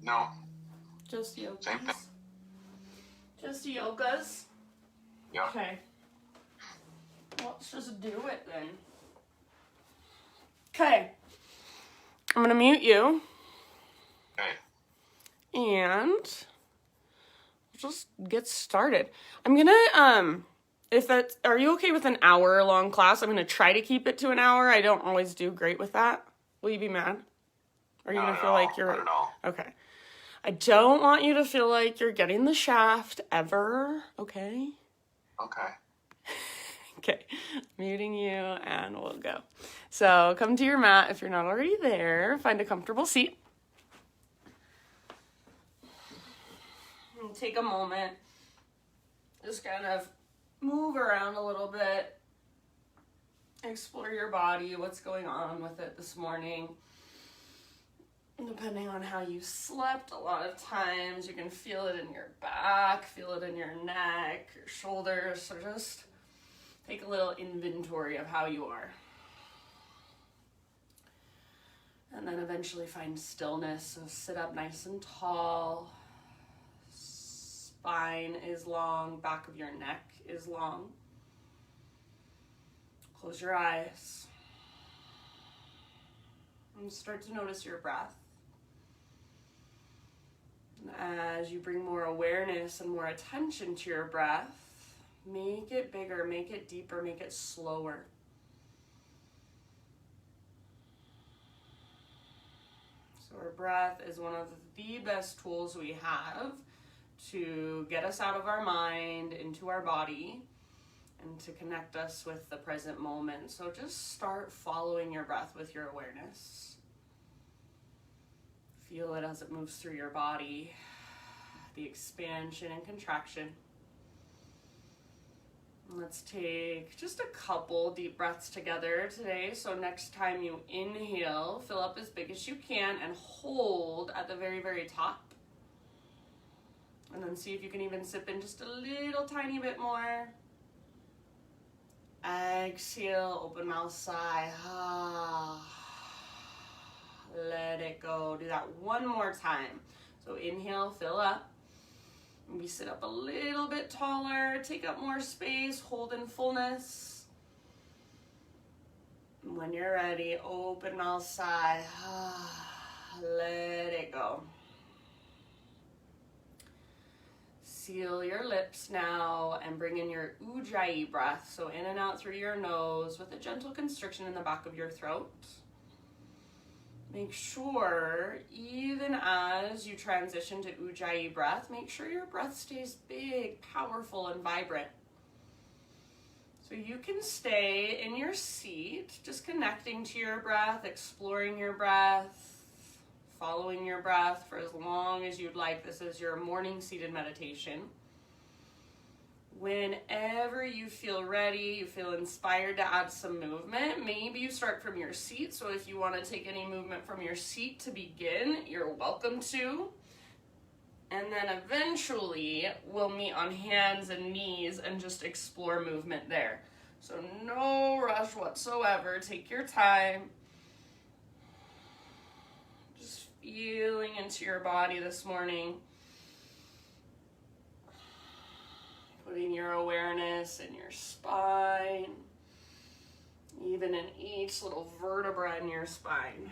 No. Just yogas? Same thing. Just yogas? Yeah. Okay. Let's just do it then. Okay. I'm gonna mute you. Okay. And we'll just get started. I'm gonna, are you okay with an hour long class? I'm gonna try to keep it to an hour. I don't always do great with that. Will you be mad? Are you gonna feel like you're... Not at all. Okay. I don't want you to feel like you're getting the shaft ever, okay? Okay. Okay, muting you and we'll go. So come to your mat if you're not already there. Find a comfortable seat. And take a moment. Just kind of move around a little bit. Explore your body, what's going on with it this morning. Depending on how you slept, a lot of times you can feel it in your back, feel it in your neck, your shoulders. So just take a little inventory of how you are. And then eventually find stillness. So sit up nice and tall. Spine is long, back of your neck is long. Close your eyes. And start to notice your breath. As you bring more awareness and more attention to your breath, make it bigger, make it deeper, make it slower. So our breath is one of the best tools we have to get us out of our mind, into our body, and to connect us with the present moment. So just start following your breath with your awareness. Feel it as it moves through your body, the expansion and contraction. Let's take just a couple deep breaths together today. So next time you inhale, fill up as big as you can and hold at the very, very top. And then see if you can even sip in just a little tiny bit more. Exhale, open mouth, sigh. Let it go. Do that one more time. So inhale, fill up. Maybe sit up a little bit taller. Take up more space. Hold in fullness. And when you're ready, open mouth, sigh. Let it go. Seal your lips now and bring in your Ujjayi breath. So in and out through your nose with a gentle constriction in the back of your throat. Make sure, even as you transition to Ujjayi breath, make sure your breath stays big, powerful, and vibrant. So you can stay in your seat, just connecting to your breath, exploring your breath, following your breath for as long as you'd like. This is your morning seated meditation. Whenever you feel ready, you feel inspired to add some movement, maybe you start from your seat. So if you want to take any movement from your seat to begin, you're welcome to. And then eventually we'll meet on hands and knees and just explore movement there. So no rush whatsoever. Take your time. Just feeling into your body this morning. Putting your awareness in your spine, even in each little vertebra in your spine.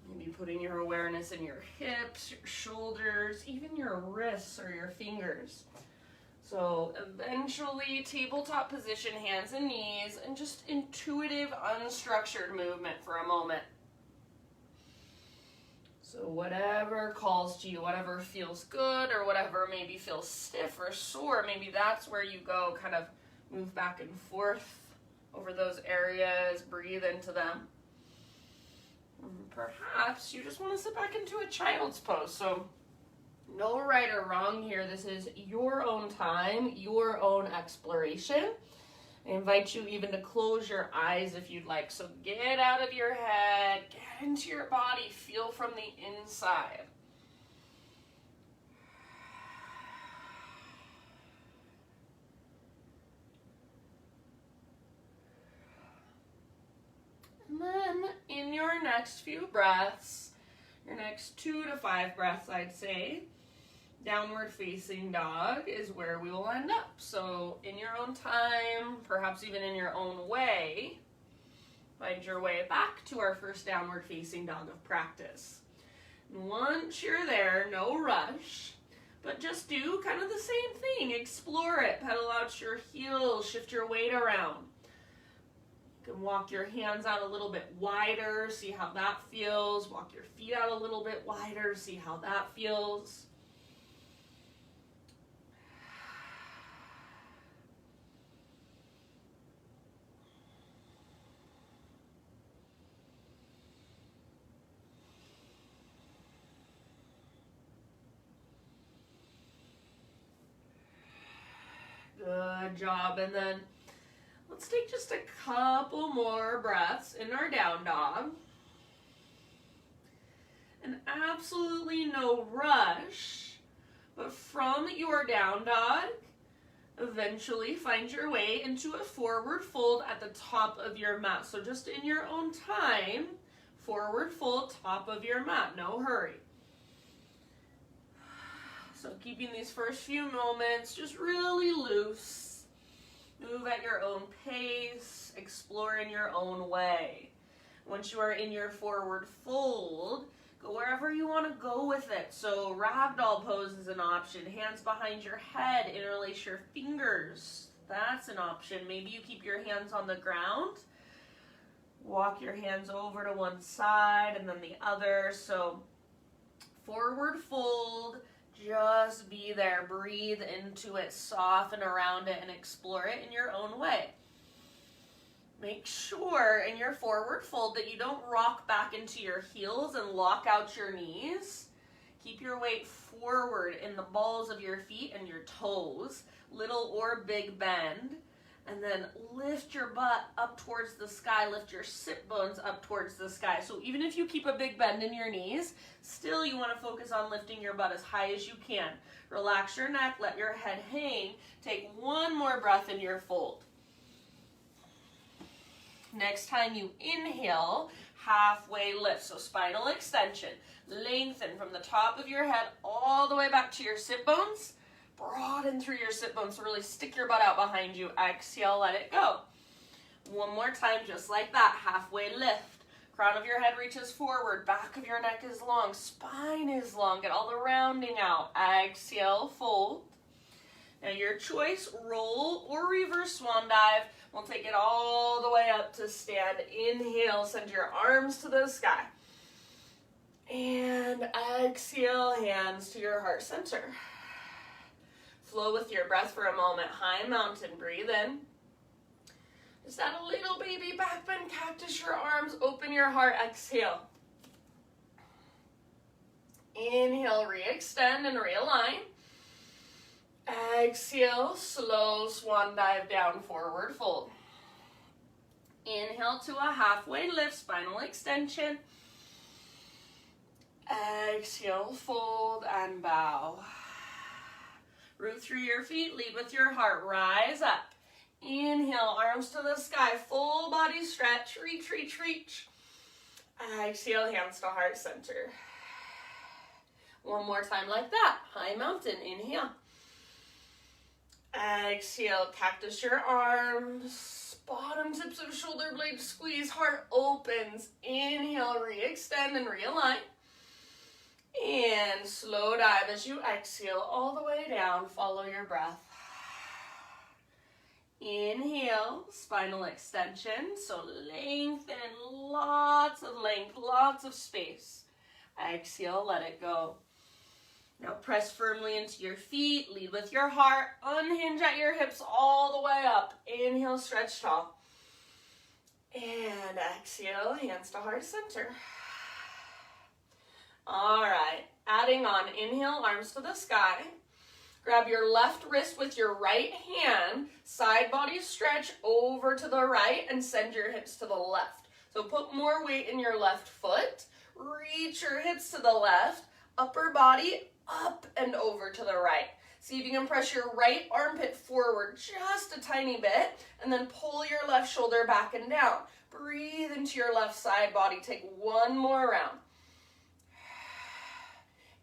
Maybe putting your awareness in your hips, your shoulders, even your wrists or your fingers. So eventually, tabletop position, hands and knees, and just intuitive, unstructured movement for a moment. So whatever calls to you, whatever feels good or whatever maybe feels stiff or sore, maybe that's where you go, kind of move back and forth over those areas, breathe into them. Perhaps you just want to sit back into a child's pose. So no right or wrong here. This is your own time, your own exploration. I invite you even to close your eyes if you'd like. So get out of your head, get into your body, feel from the inside. And then in your next few breaths, Your next 2 to 5 breaths, I'd say. Downward facing dog is where we will end up. So in your own time, perhaps even in your own way, find your way back to our first downward facing dog of practice. Once you're there, no rush, but just do kind of the same thing. Explore it, pedal out your heels, shift your weight around. You can walk your hands out a little bit wider, see how that feels. Walk your feet out a little bit wider, see how that feels. Good job. And then let's take just a couple more breaths in our down dog. And absolutely no rush, but from your down dog, eventually find your way into a forward fold at the top of your mat. So just in your own time, forward fold, top of your mat, no hurry. So keeping these first few moments just really loose. Move at your own pace, explore in your own way. Once you are in your forward fold, go wherever you want to go with it. So ragdoll pose is an option. Hands behind your head, interlace your fingers. That's an option. Maybe you keep your hands on the ground. Walk your hands over to one side and then the other. So forward fold. Just be there, breathe into it, soften around it, and explore it in your own way. Make sure in your forward fold that you don't rock back into your heels and lock out your knees. Keep your weight forward in the balls of your feet and your toes, little or big bend. And then lift your butt up towards the sky, lift your sit bones up towards the sky. So even if you keep a big bend in your knees, still you want to focus on lifting your butt as high as you can. Relax your neck, let your head hang. Take one more breath in your fold. Next time you inhale, halfway lift. So spinal extension. Lengthen from the top of your head all the way back to your sit bones. Broaden through your sit bones, so really stick your butt out behind you. Exhale, let it go. One more time, just like that. Halfway lift. Crown of your head reaches forward. Back of your neck is long. Spine is long. Get all the rounding out. Exhale, fold. Now your choice, roll or reverse swan dive. We'll take it all the way up to stand. Inhale, send your arms to the sky. And exhale, hands to your heart center. Flow with your breath for a moment. High mountain, breathe in. Just add a little baby back bend, cactus your arms, open your heart, exhale. Inhale, re-extend and realign. Exhale, slow swan dive down, forward fold. Inhale to a halfway lift, spinal extension. Exhale, fold and bow. Root through your feet, lead with your heart, rise up. Inhale, arms to the sky, full body stretch, reach, reach, reach. Exhale, hands to heart center. One more time like that, high mountain, inhale. Exhale, cactus your arms, bottom tips of shoulder blades squeeze, heart opens. Inhale, re-extend and realign. And slow dive as you exhale all the way down. Follow your breath. Inhale, spinal extension. So lengthen, lots of length, lots of space. Exhale, let it go. Now press firmly into your feet. Lead with your heart. Unhinge at your hips all the way up. Inhale, stretch tall. And exhale, hands to heart center. All right, adding on, inhale, arms to the sky. Grab your left wrist with your right hand, side body stretch over to the right and send your hips to the left. So put more weight in your left foot, reach your hips to the left, upper body up and over to the right. See if you can press your right armpit forward just a tiny bit and then pull your left shoulder back and down. Breathe into your left side body, take one more round.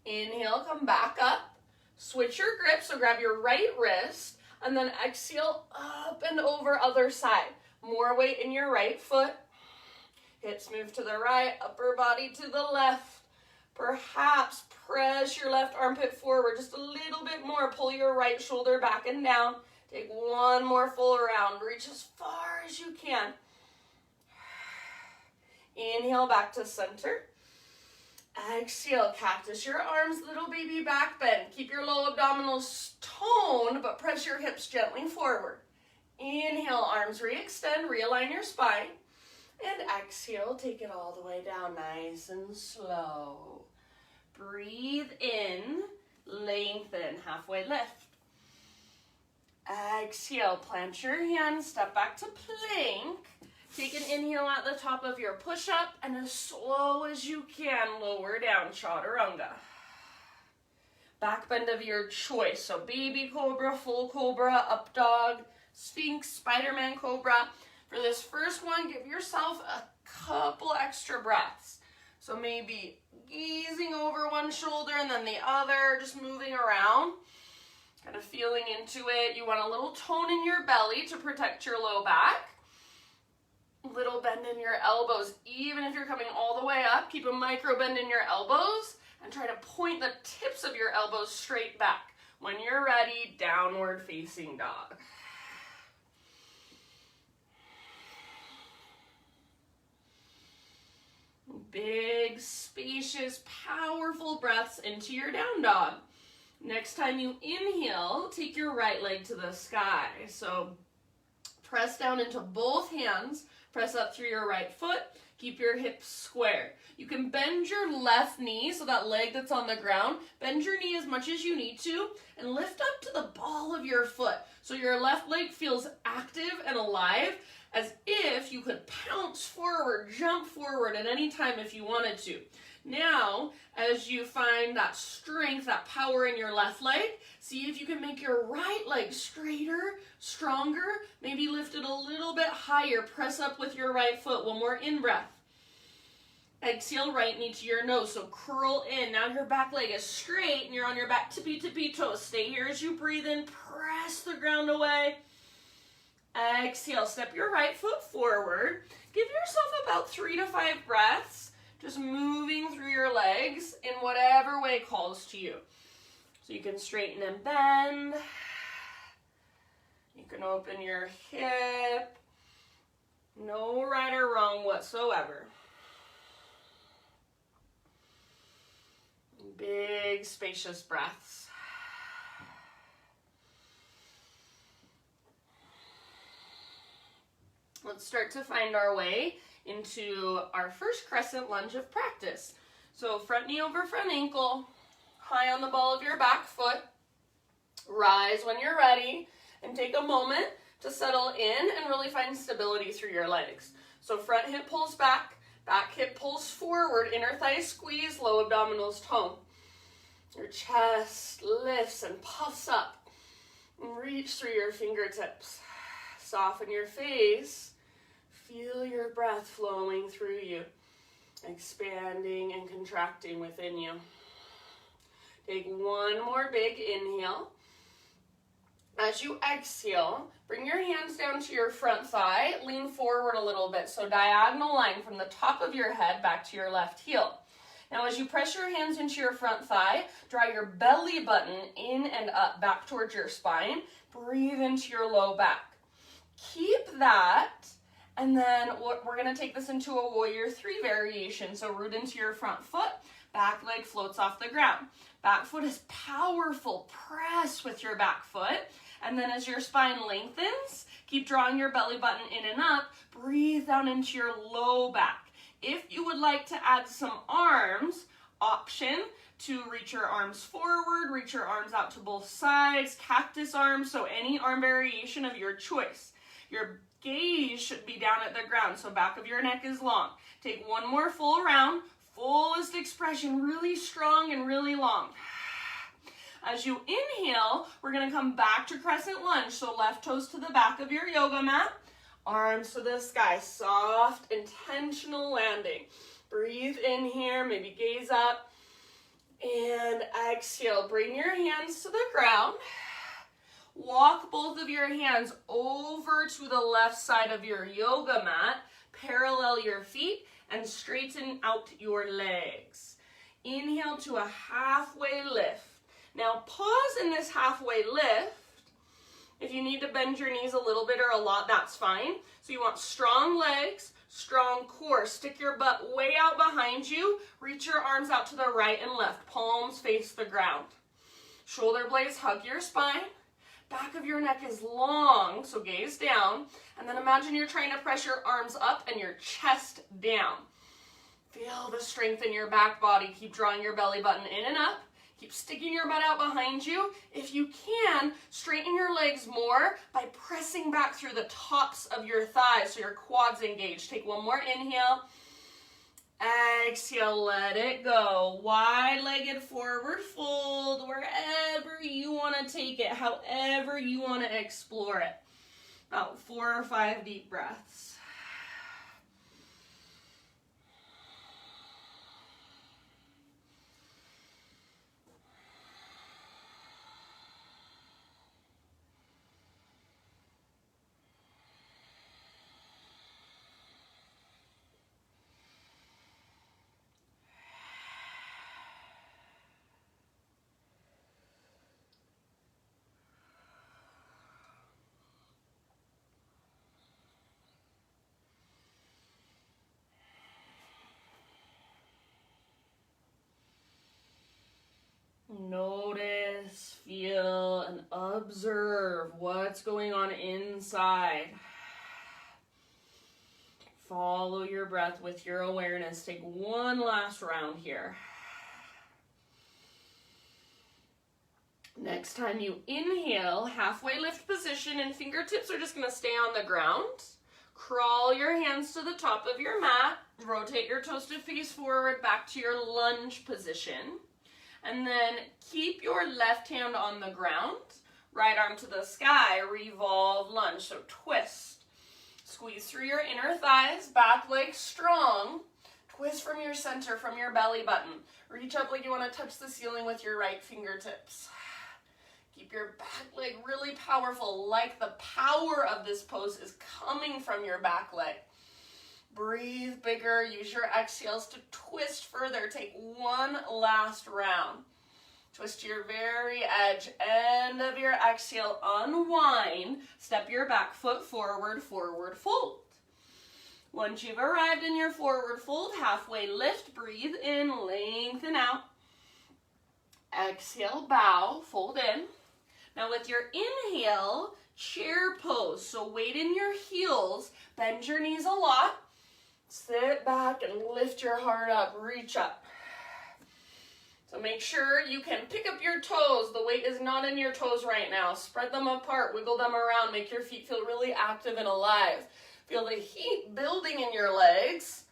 Inhale, come back up. Switch your grip, so grab your right wrist, and then exhale up and over other side. More weight in your right foot. Hips move to the right, upper body to the left. Perhaps press your left armpit forward just a little bit more. Pull your right shoulder back and down. Take one more full round. Reach as far as you can. Inhale back to center. Exhale, cactus your arms, little baby back bend. Keep your low abdominals toned, but press your hips gently forward. Inhale, arms re-extend, realign your spine. And exhale, take it all the way down, nice and slow. Breathe in, lengthen, halfway lift. Exhale, plant your hands, step back to plank. Take an inhale at the top of your push-up, and as slow as you can, lower down, chaturanga. Back bend of your choice, so baby cobra, full cobra, up dog, sphinx, Spiderman Cobra. For this first one, give yourself a couple extra breaths. So maybe gazing over one shoulder and then the other, just moving around, kind of feeling into it. You want a little tone in your belly to protect your low back. Little bend in your elbows. Even if you're coming all the way up, keep a micro bend in your elbows and try to point the tips of your elbows straight back. When you're ready, downward facing dog. Big, spacious, powerful breaths into your down dog. Next time you inhale, take your right leg to the sky. So press down into both hands, press up through your right foot, keep your hips square. You can bend your left knee, so that leg that's on the ground, bend your knee as much as you need to, and lift up to the ball of your foot. So your left leg feels active and alive, as if you could pounce forward, jump forward at any time if you wanted to. Now, as you find that strength, that power in your left leg, see if you can make your right leg straighter, stronger, maybe lift it a little bit higher. Press up with your right foot. One more in-breath. Exhale, right knee to your nose, so curl in. Now your back leg is straight and you're on your back tippy toes. Stay here as you breathe in, press the ground away. Exhale, step your right foot forward. Give yourself about 3 to 5 breaths, just moving through your legs in whatever way calls to you. So you can straighten and bend. You can open your hip. No right or wrong whatsoever. Big, spacious breaths. Let's start to find our way into our first crescent lunge of practice. So front knee over front ankle, high on the ball of your back foot. Rise when you're ready and take a moment to settle in and really find stability through your legs. So front hip pulls back hip pulls forward, inner thigh squeeze, low abdominals tone. Your chest lifts and puffs up. And reach through your fingertips. Soften your face. Feel your breath flowing through you, expanding and contracting within you. Take one more big inhale. As you exhale, bring your hands down to your front thigh, lean forward a little bit, so diagonal line from the top of your head back to your left heel. Now as you press your hands into your front thigh, draw your belly button in and up back towards your spine. Breathe into your low back. Keep that. And then we're going to take this into a warrior 3 variation. So root into your front foot, back leg floats off the ground. Back foot is powerful. Press with your back foot. And then as your spine lengthens, keep drawing your belly button in and up. Breathe down into your low back. If you would like to add some arms, option to reach your arms forward, reach your arms out to both sides, cactus arms, so any arm variation of your choice. Your gaze should be down at the ground, so back of your neck is long. Take one more full round, fullest expression, really strong and really long. As you inhale, we're going to come back to crescent lunge, so left toes to the back of your yoga mat, arms to the sky, soft, intentional landing. Breathe in here, maybe gaze up. And exhale, bring your hands to the ground. Walk both of your hands over to the left side of your yoga mat. Parallel your feet and straighten out your legs. Inhale to a halfway lift. Now pause in this halfway lift. If you need to bend your knees a little bit or a lot, that's fine. So you want strong legs, strong core. Stick your butt way out behind you. Reach your arms out to the right and left. Palms face the ground. Shoulder blades hug your spine. Back of your neck is long, so gaze down. And then imagine you're trying to press your arms up and your chest down. Feel the strength in your back body. Keep drawing your belly button in and up. Keep sticking your butt out behind you. If you can, straighten your legs more by pressing back through the tops of your thighs so your quads engage. Take one more inhale. Exhale, let it go. Wide-legged forward fold, wherever you want to take it, however you want to explore it. About 4 or 5 deep breaths. Notice, feel, and observe what's going on inside. Follow your breath with your awareness. Take one last round here. Next time you inhale, halfway lift position, and fingertips are just going to stay on the ground. Crawl your hands to the top of your mat. Rotate your toes to face forward back to your lunge position. And then keep your left hand on the ground, right arm to the sky, revolve lunge, so twist. Squeeze through your inner thighs, back leg strong. Twist from your center, from your belly button. Reach up like you want to touch the ceiling with your right fingertips. Keep your back leg really powerful, like the power of this pose is coming from your back leg. Breathe bigger, use your exhales to twist further. Take one last round. Twist to your very edge, end of your exhale, unwind. Step your back foot forward, forward fold. Once you've arrived in your forward fold, halfway lift, breathe in, lengthen out. Exhale, bow, fold in. Now with your inhale, chair pose. So weight in your heels, bend your knees a lot. Sit back and lift your heart up, reach up. So make sure you can pick up your toes. The weight is not in your toes right now. Spread them apart, wiggle them around, make your feet feel really active and alive. Feel the heat building in your legs.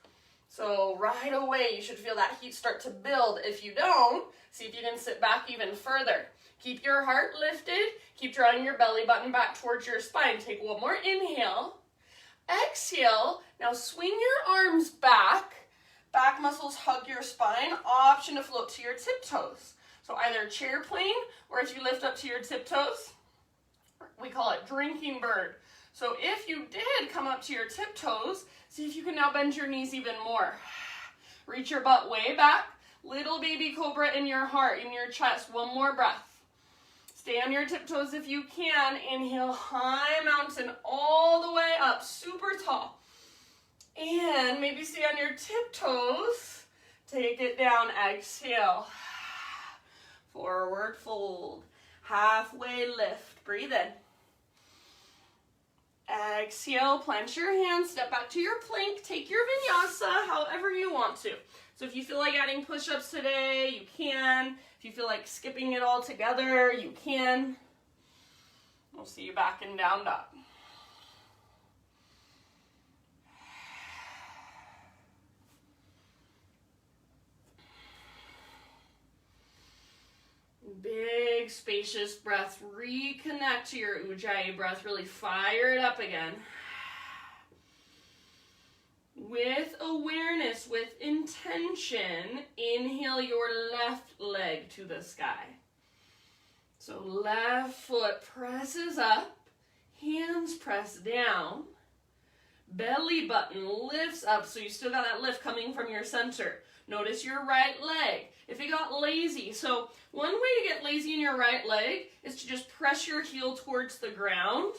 So right away, you should feel that heat start to build. If you don't, see if you can sit back even further. Keep your heart lifted. Keep drawing your belly button back towards your spine. Take one more inhale. Exhale. Now swing your arms back. Back muscles hug your spine. Option to float to your tiptoes. So either chair plane, or if you lift up to your tiptoes, we call it drinking bird. So if you did come up to your tiptoes, see if you can now bend your knees even more. Reach your butt way back. Little baby cobra in your heart, in your chest. One more breath. Stay on your tiptoes if you can. Inhale, high mountain all the way up, super tall. And maybe stay on your tiptoes. Take it down, exhale. Forward fold. Halfway lift, breathe in. Exhale, plant your hands, step back to your plank, take your vinyasa however you want to. So if you feel like adding push-ups today, you can. If you feel like skipping it all together, you can. We'll see you back in down dog. Big, spacious breath. Reconnect to your Ujjayi breath. Really fire it up again. with awareness, with intention, inhale your left leg to the sky. So left foot presses up, hands press down, belly button lifts up, so you still got that lift coming from your center. Notice your right leg. If it got lazy, so one way to get lazy in your right leg is to just press your heel towards the ground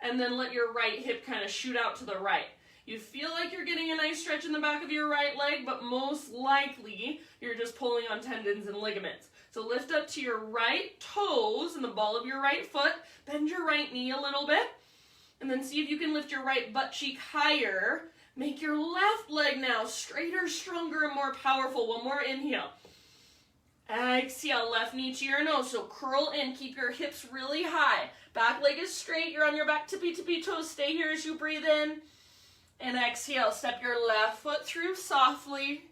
and then let your right hip kind of shoot out to the right. You feel like you're getting a nice stretch in the back of your right leg, but most likely you're just pulling on tendons and ligaments. So lift up to your right toes and the ball of your right foot, bend your right knee a little bit, and then see if you can lift your right butt cheek higher. Make your left leg now straighter, stronger, and more powerful. One more inhale. Exhale, left knee to your nose. So curl in, keep your hips really high. Back leg is straight, you're on your back tippy toes. Stay here as you breathe in. And exhale, step your left foot through softly.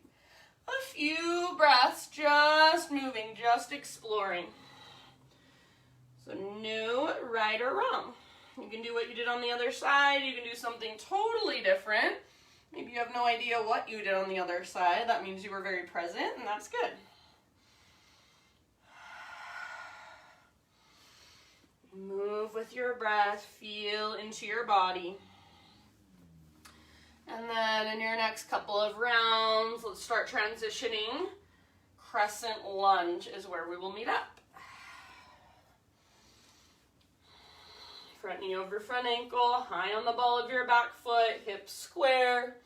A few breaths, just moving, just exploring. So no right or wrong. You can do what you did on the other side. You can do something totally different. Maybe you have no idea what you did on the other side. That means you were very present, and that's good. Move with your breath. Feel into your body. And then in your next couple of rounds, let's start transitioning. Crescent Lunge is where we will meet up. Front knee over front ankle, high on the ball of your back foot, hips square.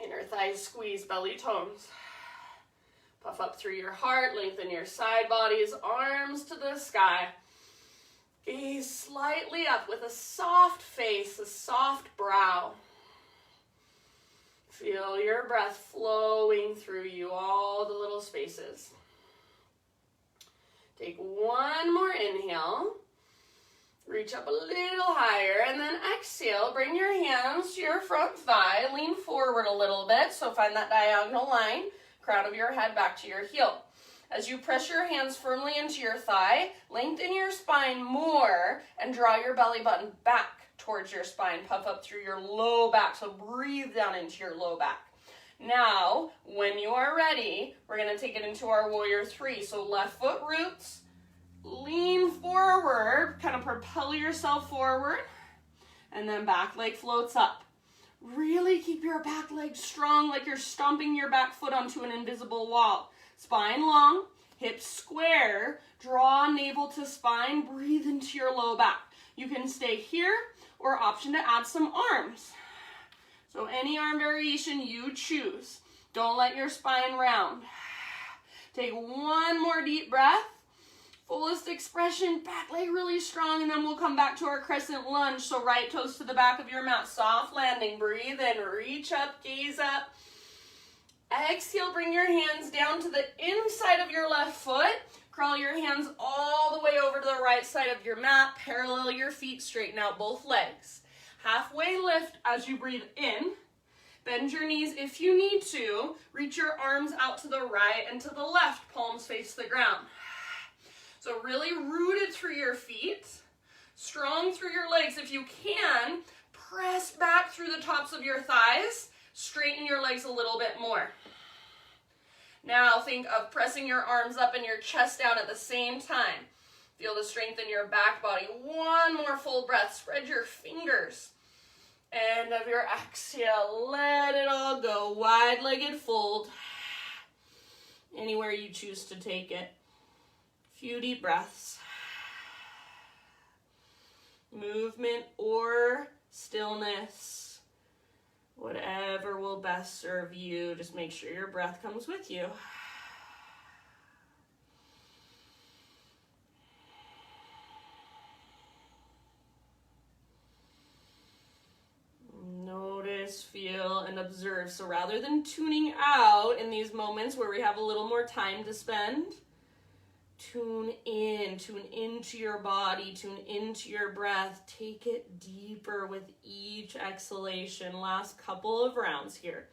Inner thighs squeeze, belly tones. Puff up through your heart, lengthen your side bodies, arms to the sky. Gaze slightly up with a soft face, a soft brow. Feel your breath flowing through you, all the little spaces. Take one more inhale. Reach up a little higher, and then exhale. Bring your hands to your front thigh. Lean forward a little bit, so find that diagonal line. Crown of your head back to your heel. As you press your hands firmly into your thigh, lengthen your spine more, and draw your belly button back towards your spine. Puff up through your low back, so breathe down into your low back. Now, when you are ready, we're going to take it into our warrior three. So left foot roots, lean forward, kind of propel yourself forward, and then back leg floats up. Really keep your back leg strong, like you're stomping your back foot onto an invisible wall. Spine long, hips square, draw navel to spine, breathe into your low back. You can stay here or option to add some arms. So any arm variation you choose. Don't let your spine round. Take one more deep breath. Fullest expression, back leg really strong, and then we'll come back to our crescent lunge. So right toes to the back of your mat, soft landing. Breathe in, reach up, gaze up. Exhale, bring your hands down to the inside of your left foot. Crawl your hands all the way over to the right side of your mat. Parallel your feet, straighten out both legs. Halfway lift as you breathe in. Bend your knees if you need to. Reach your arms out to the right and to the left. Palms face the ground. So really rooted through your feet. Strong through your legs. If you can, press back through the tops of your thighs. Straighten your legs a little bit more. Now think of pressing your arms up and your chest down at the same time. Feel the strength in your back body. One more full breath. Spread your fingers. End of your exhale. Let it all go. Wide-legged fold. Anywhere you choose to take it. Few deep breaths. Movement or stillness. Whatever will best serve you. Just make sure your breath comes with you. Notice, feel, and observe. So rather than tuning out in these moments where we have a little more time to spend, tune into your body, tune into your breath. Take it deeper with each exhalation. Last couple of rounds here.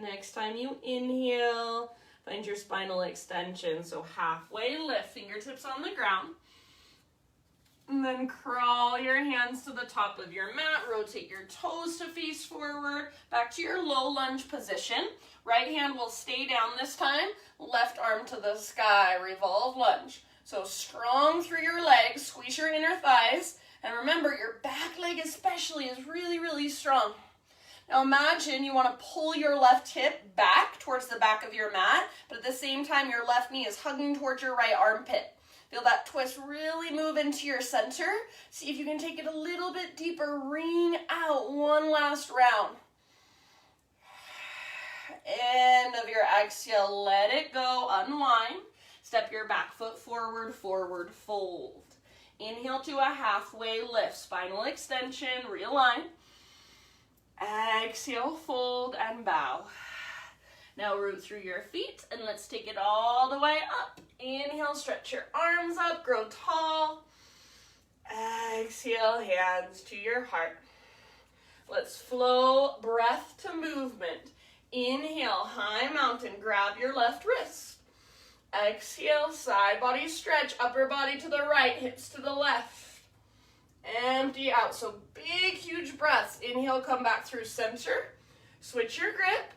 Next time you inhale, Find your spinal extension. So halfway lift, fingertips on the ground. And then crawl your hands to the top of your mat. Rotate your toes to face forward. Back to your low lunge position. Right hand will stay down this time. Left arm to the sky. Revolve lunge. So strong through your legs. Squeeze your inner thighs. And remember, your back leg especially is really, really strong. Now imagine you want to pull your left hip back towards the back of your mat, but at the same time your left knee is hugging towards your right armpit. Feel that twist really move into your center. See if you can take it a little bit deeper. Wring out one last round. End of your exhale, let it go, unwind. Step your back foot forward, forward fold. Inhale to a halfway lift, spinal extension, realign. Exhale, fold and bow. Now root through your feet and let's take it all the way up. Inhale, stretch your arms up, grow tall. Exhale, hands to your heart. Let's flow breath to movement. Inhale, high mountain, grab your left wrist. Exhale, side body stretch, upper body to the right, hips to the left. Empty out, so big, huge breaths. Inhale, come back through center. Switch your grip.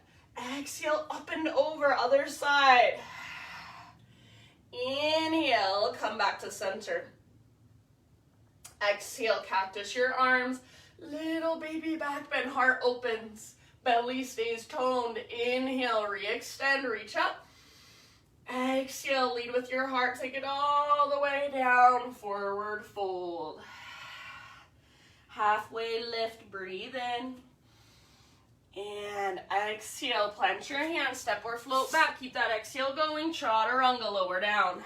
Exhale, up and over, other side. Inhale, come back to center. Exhale, cactus your arms. Little baby back bend, heart opens. Belly stays toned. Inhale, re-extend, reach up. Exhale, lead with your heart. Take it all the way down, forward fold. Halfway lift, breathe in. And exhale, plant your hands, step or float back. Keep that exhale going, chaturanga, lower down.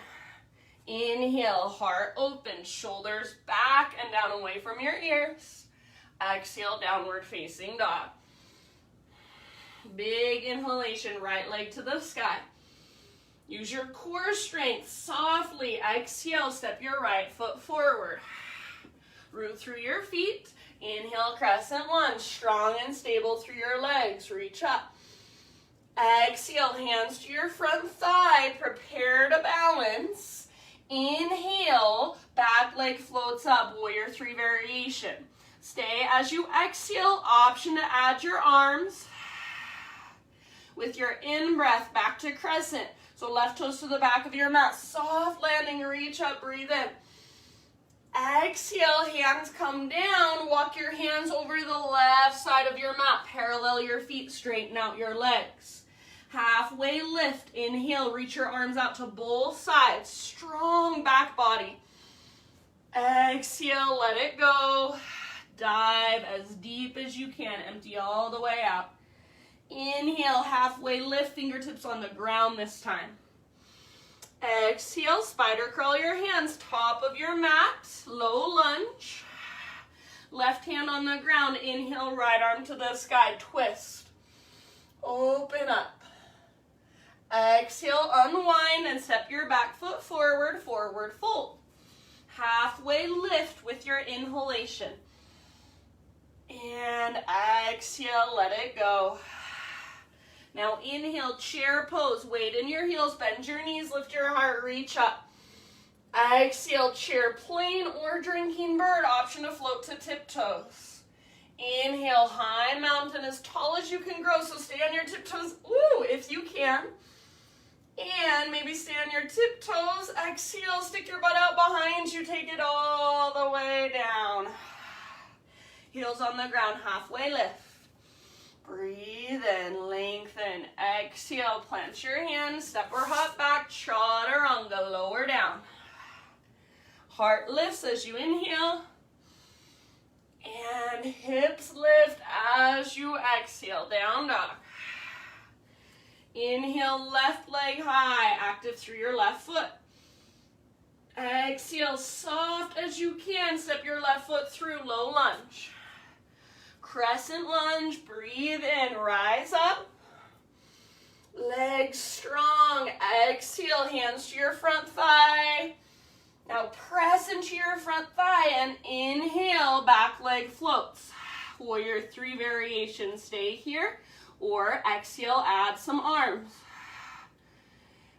Inhale, heart open, shoulders back and down away from your ears. Exhale, downward facing dog. Big inhalation, right leg to the sky. Use your core strength, softly exhale, step your right foot forward. Root through your feet. Inhale, crescent lunge, strong and stable through your legs. Reach up. Exhale, hands to your front thigh. Prepare to balance. Inhale, back leg floats up, warrior three variation. Stay as you exhale, option to add your arms. With your in-breath, back to crescent. So left toes to the back of your mat. Soft landing, reach up, breathe in. Exhale, hands come down. Walk your hands over the left side of your mat. Parallel your feet, straighten out your legs. Halfway lift. Inhale, reach your arms out to both sides. Strong back body. Exhale, let it go. Dive as deep as you can. Empty all the way out. Inhale, halfway lift, fingertips on the ground this time. Exhale, spider crawl your hands, top of your mat, low lunge. Left hand on the ground, inhale, right arm to the sky, twist. Open up. Exhale, unwind and step your back foot forward, forward fold. Halfway lift with your inhalation. And exhale, let it go. Now inhale, chair pose, weight in your heels, bend your knees, lift your heart, reach up. Exhale, chair plane or drinking bird, option to float to tiptoes. Inhale, high mountain, as tall as you can grow, so stay on your tiptoes, if you can. And maybe stay on your tiptoes, exhale, stick your butt out behind you, take it all the way down. Heels on the ground, halfway lift. Breathe in, lengthen, exhale, plant your hands, step or hop back, chaturanga, lower down. Heart lifts as you inhale, and hips lift as you exhale, down dog. Inhale, left leg high, active through your left foot. Exhale, soft as you can, step your left foot through, low lunge. Crescent lunge, breathe in, rise up. Legs strong, exhale, hands to your front thigh. Now press into your front thigh and inhale, back leg floats. Warrior three variation, stay here. Or exhale, add some arms.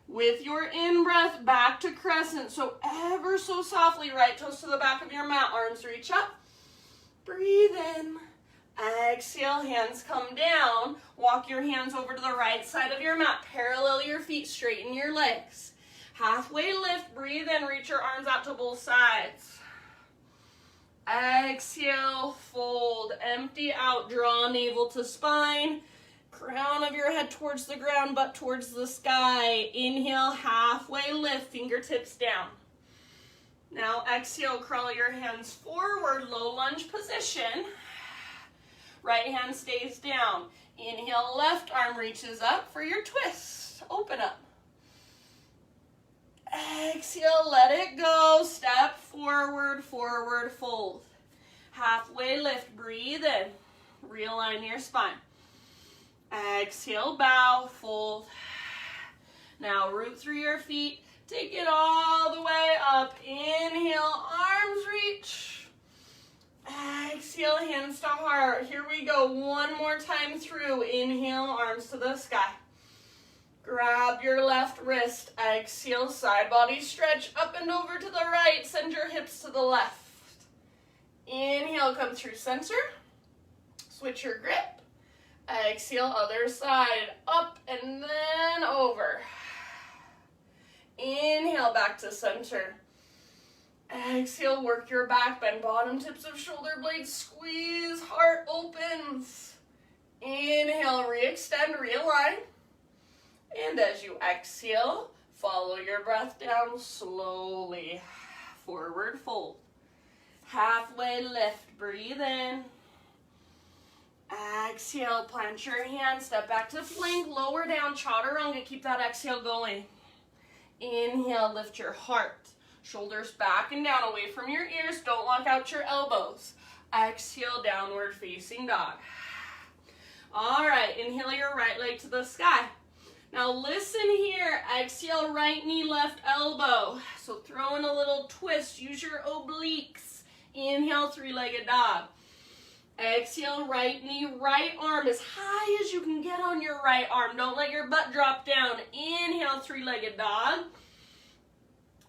With your in-breath, back to crescent. So ever so softly, right toes to the back of your mat, arms reach up. Breathe in. Exhale, hands come down. Walk your hands over to the right side of your mat. Parallel your feet, straighten your legs. Halfway lift, breathe in, reach your arms out to both sides. Exhale, fold, empty out, draw navel to spine. Crown of your head towards the ground, butt towards the sky. Inhale, halfway lift, fingertips down. Now exhale, crawl your hands forward, low lunge position. Right hand stays down. Inhale, left arm reaches up for your twist. Open up. Exhale, let it go. Step forward, forward fold. Halfway lift, breathe in. Realign your spine. Exhale, bow, fold. Now root through your feet. Take it all the way up. Inhale, arms reach. Exhale, hands to heart. Here we go. One more time through. Inhale, arms to the sky. Grab your left wrist. Exhale, side body stretch up and over to the right. Send your hips to the left. Inhale, come through center. Switch your grip. Exhale, other side. Up and then over. Inhale, back to center. Exhale, work your back, bend bottom tips of shoulder blades, squeeze, heart opens. Inhale, re-extend, realign. And as you exhale, follow your breath down slowly. Forward fold. Halfway lift, breathe in. Exhale, plant your hands, step back to plank, lower down, chaturanga, keep that exhale going. Inhale, lift your heart. Shoulders back and down, away from your ears. Don't lock out your elbows. Exhale, downward facing dog. All right, inhale your right leg to the sky. Now listen here. Exhale, right knee, left elbow. So throw in a little twist. Use your obliques. Inhale, three-legged dog. Exhale, right knee, right arm as high as you can get on your right arm. Don't let your butt drop down. Inhale, three-legged dog.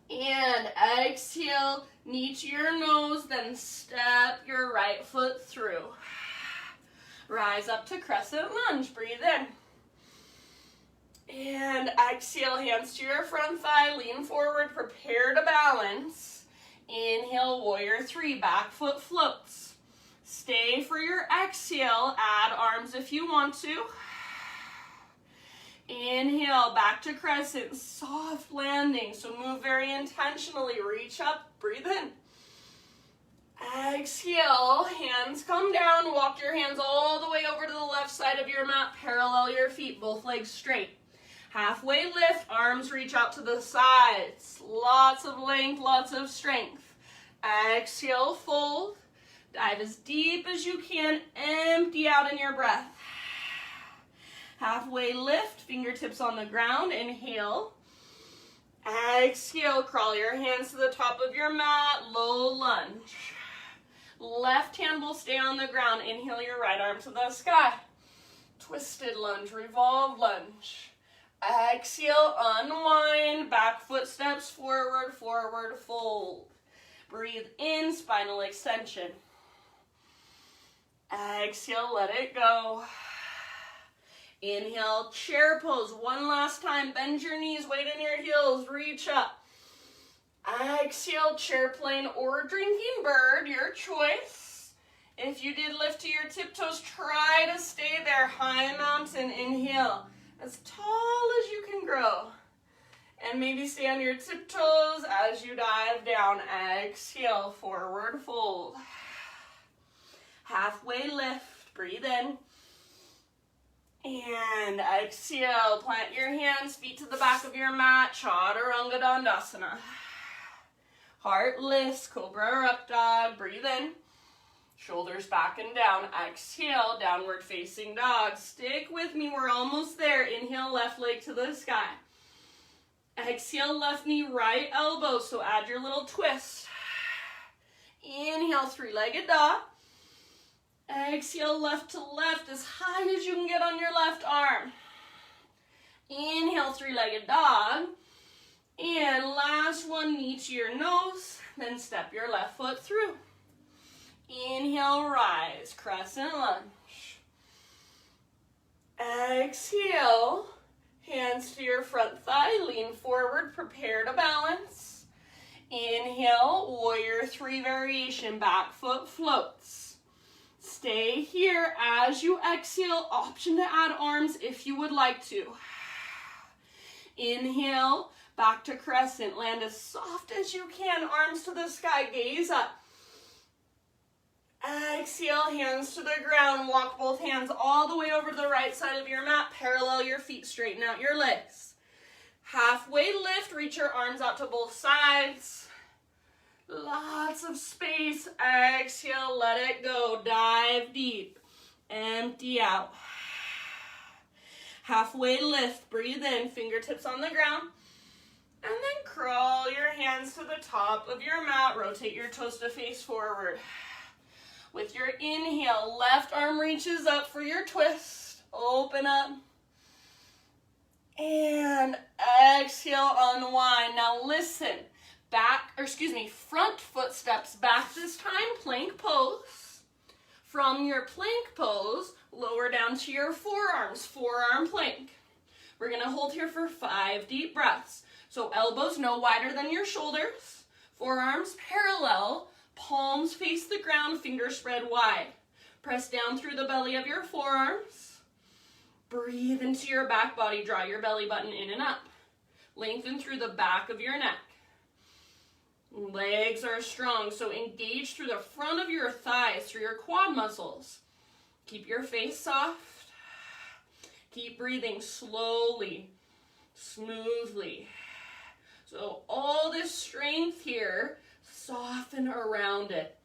And exhale, knee to your nose, then step your right foot through. Rise up to crescent lunge. Breathe in. And exhale, hands to your front thigh. Lean forward, prepare to balance. Inhale, warrior three, back foot floats. Stay for your exhale. Add arms if you want to. Inhale, back to crescent, soft landing. So move very intentionally. Reach up, breathe in. Exhale, hands come down. Walk your hands all the way over to the left side of your mat. Parallel your feet, both legs straight. Halfway lift, arms reach out to the sides. Lots of length, lots of strength. Exhale, fold. Dive as deep as you can. Empty out in your breath. Halfway lift, fingertips on the ground. Inhale. Exhale, crawl your hands to the top of your mat. Low lunge. Left hand will stay on the ground. Inhale your right arm to the sky. Twisted lunge, revolved lunge. Exhale, unwind. Back foot steps forward, forward fold. Breathe in, spinal extension. Exhale, let it go. Inhale, chair pose. One last time. Bend your knees, weight in your heels, reach up. Exhale, chair plane or drinking bird, your choice. If you did lift to your tiptoes, try to stay there. High mountain, inhale. As tall as you can grow. And maybe stay on your tiptoes as you dive down. Exhale, forward fold. Halfway lift, breathe in. And exhale, plant your hands, feet to the back of your mat, Chaturanga Dandasana. Heart lifts, Cobra or Up Dog, breathe in. Shoulders back and down, exhale, downward facing dog. Stick with me, we're almost there. Inhale, left leg to the sky. Exhale, left knee, right elbow, so add your little twist. Inhale, three-legged dog. Exhale, left to left, as high as you can get on your left arm. Inhale, three-legged dog. And last one, knee to your nose, then step your left foot through. Inhale, rise, crescent lunge. Exhale, hands to your front thigh, lean forward, prepare to balance. Inhale, warrior three variation, back foot floats. Stay here as you exhale, option to add arms if you would like to. Inhale, back to crescent, land as soft as you can, arms to the sky, gaze up. Exhale, hands to the ground, walk both hands all the way over to the right side of your mat, parallel your feet, straighten out your legs. Halfway lift, reach your arms out to both sides. Lots of space, exhale, let it go, dive deep, empty out. Halfway lift, breathe in, fingertips on the ground. And then crawl your hands to the top of your mat. Rotate your toes to face forward. With your inhale, left arm reaches up for your twist. Open up. And exhale, unwind. Now listen. Front foot steps back this time, plank pose. From your plank pose, lower down to your forearms, forearm plank. We're gonna hold here for 5 deep breaths. So elbows no wider than your shoulders, forearms parallel, palms face the ground, fingers spread wide. Press down through the belly of your forearms. Breathe into your back body, draw your belly button in and up. Lengthen through the back of your neck. Legs are strong, so engage through the front of your thighs, through your quad muscles. Keep your face soft. Keep breathing slowly, smoothly. So all this strength here, soften around it.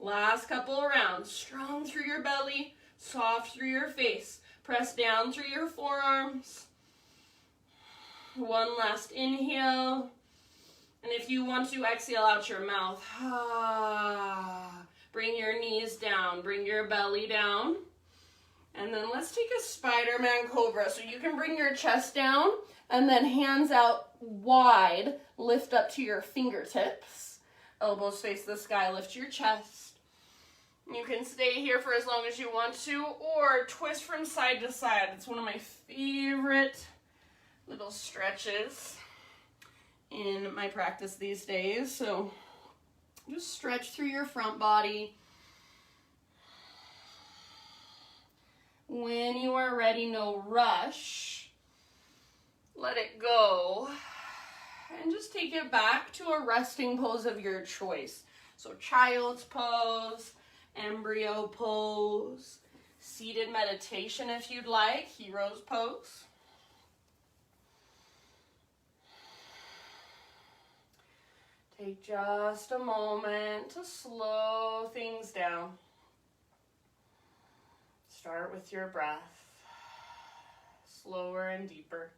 Last couple of rounds, strong through your belly, soft through your face. Press down through your forearms. One last inhale. And if you want to, exhale out your mouth. Bring your knees down, bring your belly down. And then let's take a Spiderman Cobra. So you can bring your chest down and then hands out wide, lift up to your fingertips. Elbows face the sky, lift your chest. You can stay here for as long as you want to or twist from side to side. It's one of my favorite little stretches in my practice these days. So just stretch through your front body. When you are ready, no rush. Let it go. And just take it back to a resting pose of your choice. So child's pose, embryo pose, seated meditation if you'd like, hero's pose. Take just a moment to slow things down. Start with your breath, slower and deeper.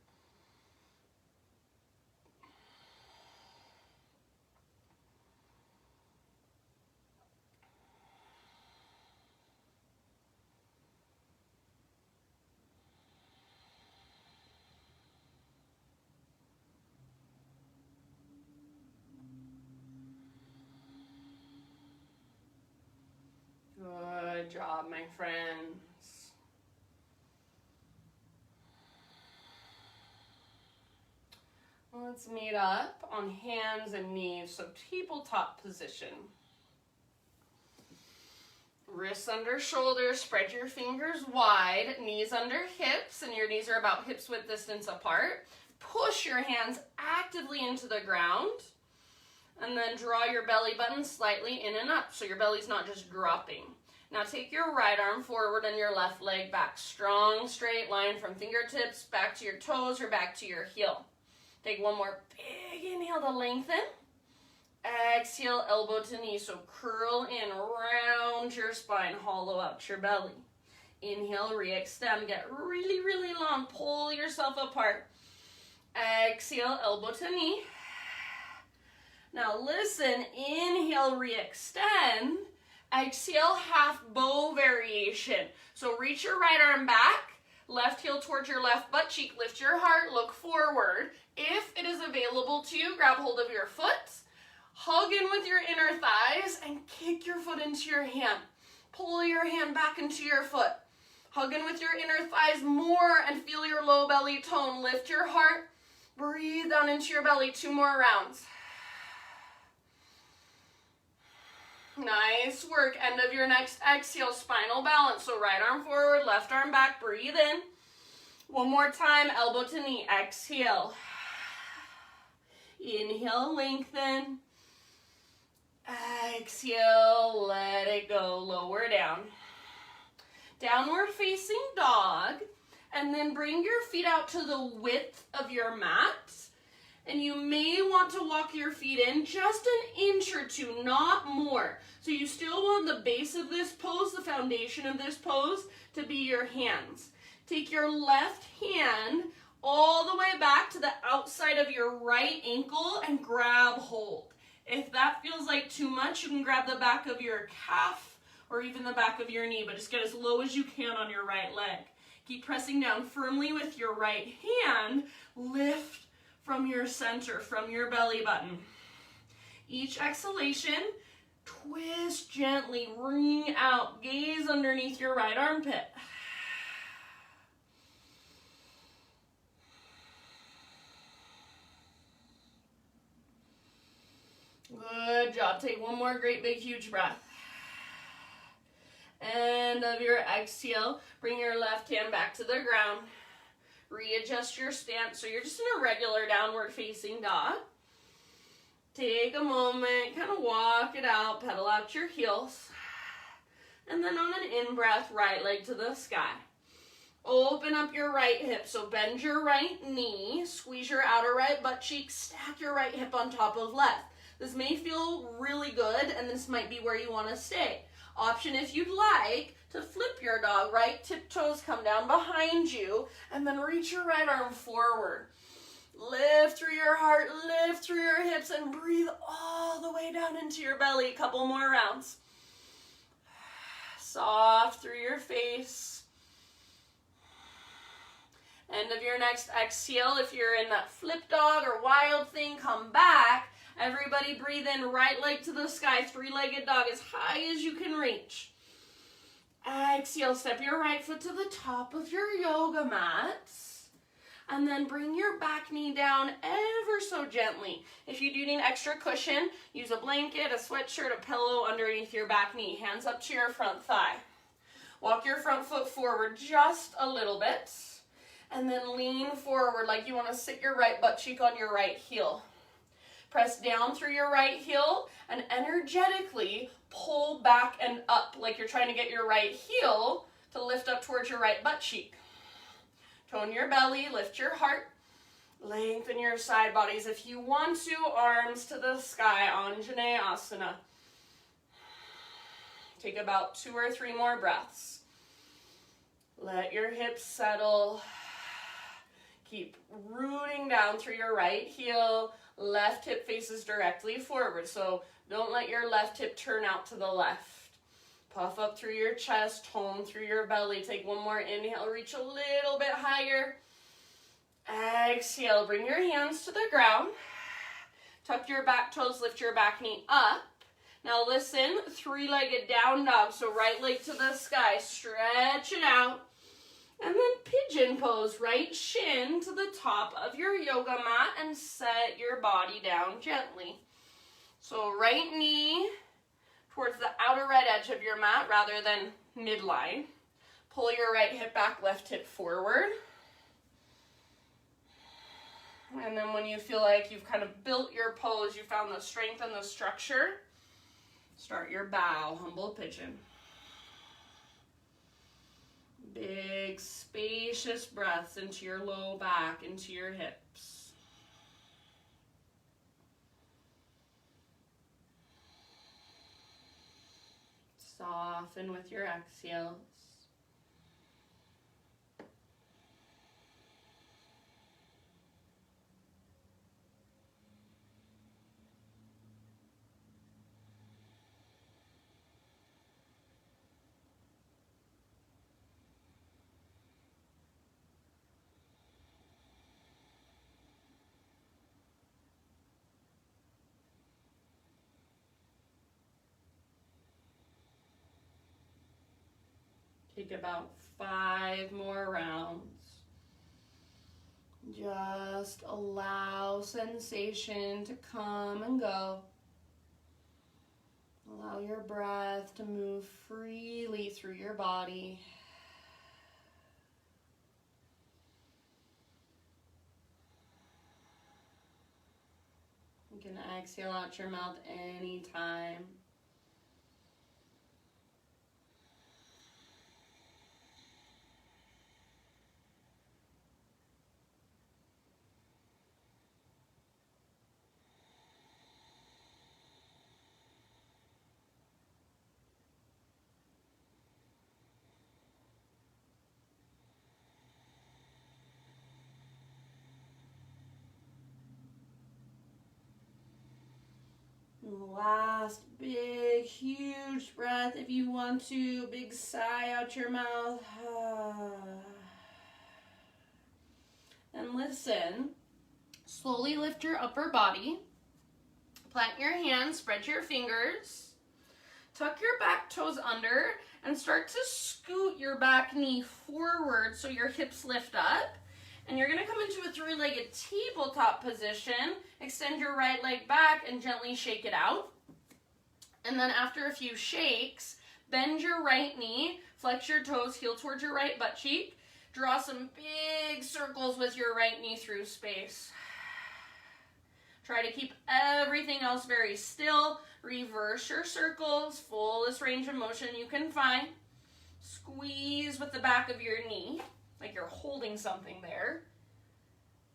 Good job, my friends. Let's meet up on hands and knees, so tabletop position. Wrists under shoulders, spread your fingers wide, knees under hips, and your knees are about hips width distance apart. Push your hands actively into the ground, and then draw your belly button slightly in and up, so your belly's not just dropping. Now take your right arm forward and your left leg back. Strong, straight line from fingertips back to your toes or back to your heel. Take one more big inhale to lengthen. Exhale, elbow to knee. So curl in, round your spine, hollow out your belly. Inhale, re-extend, get really, really long. Pull yourself apart. Exhale, elbow to knee. Now listen, inhale, re-extend. Exhale, half bow variation. So reach your right arm back, Left heel towards your left butt cheek. Lift your heart, look forward. If it is available to you, grab hold of your foot. Hug in with your inner thighs and kick your foot into your hand. Pull your hand back into your foot. Hug in with your inner thighs more and feel your low belly tone. Lift your heart. Breathe down into your belly. 2 more rounds. Nice work. End of your next exhale, spinal balance. So right arm forward, left arm back. Breathe in. One more time, elbow to knee. Exhale. Inhale, lengthen. Exhale, let it go. Lower down. Downward facing dog. And then bring your feet out to the width of your mat. And you may want to walk your feet in just an inch or 2, not more. So you still want the base of this pose, the foundation of this pose, to be your hands. Take your left hand all the way back to the outside of your right ankle and grab hold. If that feels like too much, you can grab the back of your calf or even the back of your knee, but just get as low as you can on your right leg. Keep pressing down firmly with your right hand. Lift from your center, from your belly button. Each exhalation, twist gently, wring out, gaze underneath your right armpit. Good job. Take one more great big huge breath. End of your exhale, bring your left hand back to the ground. Readjust your stance so you're just in a regular downward facing dog. Take a moment, kind of walk it out, pedal out your heels. And then on an in-breath, right leg to the sky. Open up your right hip, so bend your right knee, squeeze your outer right butt cheek, stack your right hip on top of left. This may feel really good, and this might be where you want to stay. Option if you'd like to flip your dog, right tiptoes come down behind you, and then reach your right arm forward. Lift through your heart, lift through your hips, and breathe all the way down into your belly. A couple more rounds. Soft through your face. End of your next exhale. If you're in that flip dog or wild thing, come back. Everybody breathe in, right leg to the sky, 3-legged dog as high as you can reach. Exhale, step your right foot to the top of your yoga mat. And then bring your back knee down ever so gently. If you do need extra cushion, use a blanket, a sweatshirt, a pillow underneath your back knee. Hands up to your front thigh. Walk your front foot forward just a little bit. And then lean forward like you want to sit your right butt cheek on your right heel. Press down through your right heel and energetically pull back and up like you're trying to get your right heel to lift up towards your right butt cheek. Tone your belly, lift your heart, lengthen your side bodies. If you want to, arms to the sky, Anjaneyasana. Take about 2 or 3 more breaths. Let your hips settle. Keep rooting down through your right heel. Left hip faces directly forward, so don't let your left hip turn out to the left. Puff up through your chest, tone through your belly. Take one more inhale, reach a little bit higher. Exhale, bring your hands to the ground. Tuck your back toes, lift your back knee up. Now listen, 3-legged down dog, so right leg to the sky, stretch it out. And then pigeon pose, right shin to the top of your yoga mat and set your body down gently. So right knee towards the outer right edge of your mat rather than midline. Pull your right hip back, left hip forward. And then when you feel like you've kind of built your pose, you found the strength and the structure, start your bow, humble pigeon. Big, spacious breaths into your low back, into your hips. Soften with your exhales. Take about 5 more rounds. Just allow sensation to come and go. Allow your breath to move freely through your body. You can exhale out your mouth anytime. Last big, huge breath if you want to. Big sigh out your mouth. And listen, slowly lift your upper body. Plant your hands, spread your fingers. Tuck your back toes under and start to scoot your back knee forward so your hips lift up. And you're going to come into a 3-legged tabletop position. Extend your right leg back and gently shake it out. And then after a few shakes, bend your right knee, flex your toes, heel towards your right butt cheek. Draw some big circles with your right knee through space. Try to keep everything else very still. Reverse your circles, fullest range of motion you can find. Squeeze with the back of your knee, like you're holding something there.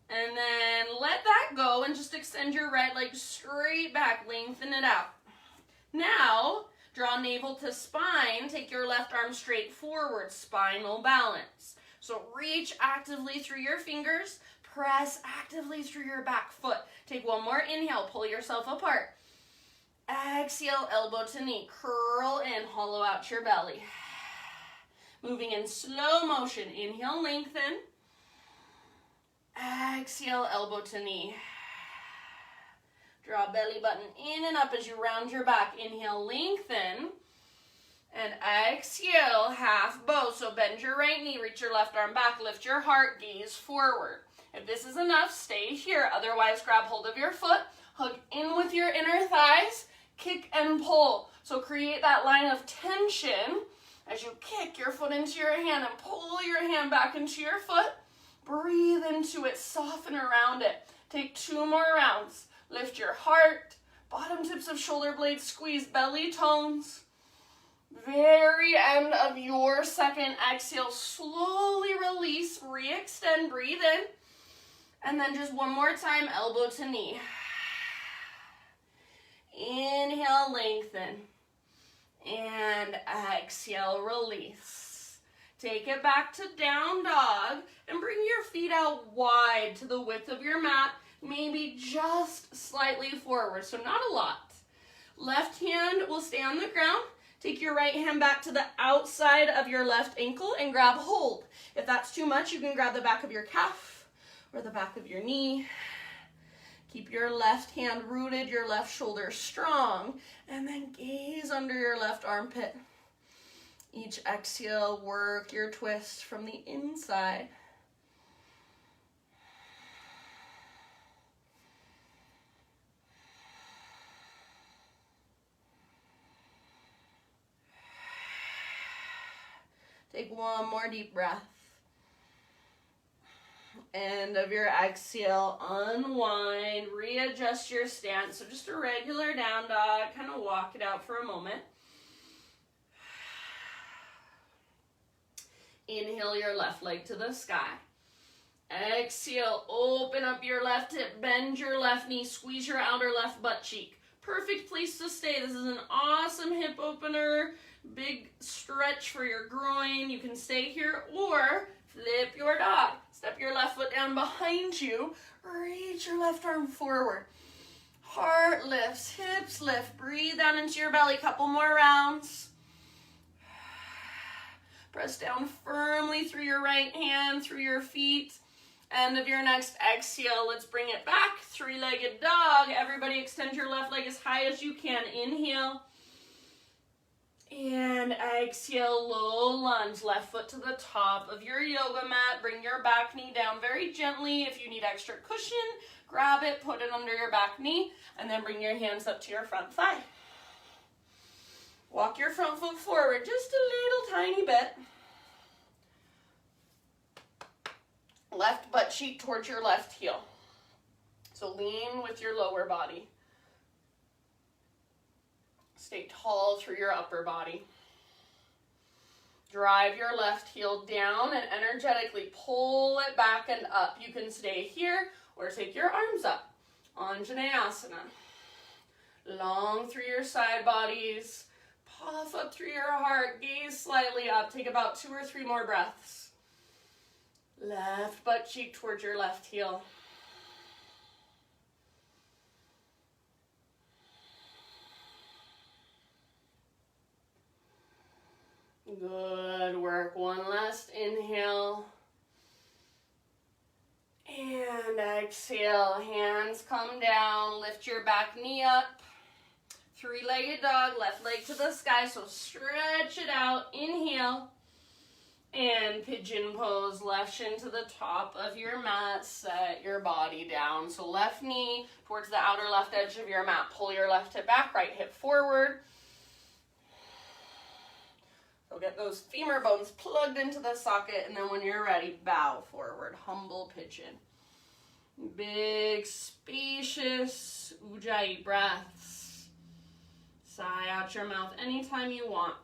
And then let that go and just extend your right leg straight back, lengthen it out. Now, draw navel to spine, take your left arm straight forward, spinal balance. So reach actively through your fingers, press actively through your back foot. Take one more inhale, pull yourself apart. Exhale, elbow to knee, curl in, hollow out your belly. Moving in slow motion, inhale, lengthen. Exhale, elbow to knee. Draw belly button in and up as you round your back. Inhale, lengthen. And exhale, half bow. So bend your right knee, reach your left arm back, lift your heart, gaze forward. If this is enough, stay here. Otherwise, grab hold of your foot, hug in with your inner thighs, kick and pull. So create that line of tension as you kick your foot into your hand and pull your hand back into your foot. Breathe into it, soften around it. Take 2 more rounds. Lift your heart, bottom tips of shoulder blades squeeze, belly tones. Very end of your second exhale, slowly release, re-extend, breathe in. And then just one more time, elbow to knee. Inhale, lengthen. And exhale, release. Take it back to down dog and bring your feet out wide to the width of your mat, maybe just slightly forward, so not a lot. Left hand will stay on the ground. Take your right hand back to the outside of your left ankle and grab hold. If that's too much, you can grab the back of your calf or the back of your knee. Keep your left hand rooted, your left shoulder strong, and then gaze under your left armpit. Each exhale, work your twist from the inside. Take one more deep breath. End of your exhale, unwind, readjust your stance. So just a regular down dog, kind of walk it out for a moment. Inhale your left leg to the sky. Exhale, open up your left hip, bend your left knee, squeeze your outer left butt cheek. Perfect place to stay. This is an awesome hip opener. Big stretch for your groin. You can stay here or flip your dog. Step your left foot down behind you. Reach your left arm forward. Heart lifts, hips lift. Breathe down into your belly. Couple more rounds. Press down firmly through your right hand, through your feet. End of your next exhale. Let's bring it back. 3-legged dog. Everybody extend your left leg as high as you can. Inhale. And And exhale, low lunge, left foot to the top of your yoga mat. Bring your back knee down very gently. If you need extra cushion, grab it, put it under your back knee, and then bring your hands up to your front thigh. Walk your front foot forward just a little tiny bit. Left butt cheek towards your left heel. So lean with your lower body. Stay tall through your upper body. Drive your left heel down and energetically pull it back and up. You can stay here or take your arms up. Anjaneyasana. Long through your side bodies. Puff up through your heart. Gaze slightly up. Take about 2 or 3 more breaths. Left butt cheek towards your left heel. Good work. One last inhale. And exhale. Hands come down. Lift your back knee up. 3-legged dog. Left leg to the sky. So stretch it out. Inhale. And pigeon pose. Left shin to the top of your mat. Set your body down. So left knee towards the outer left edge of your mat. Pull your left hip back. Right hip forward. So get those femur bones plugged into the socket, and then when you're ready, bow forward, humble pigeon. Big, spacious ujjayi breaths. Sigh out your mouth anytime you want.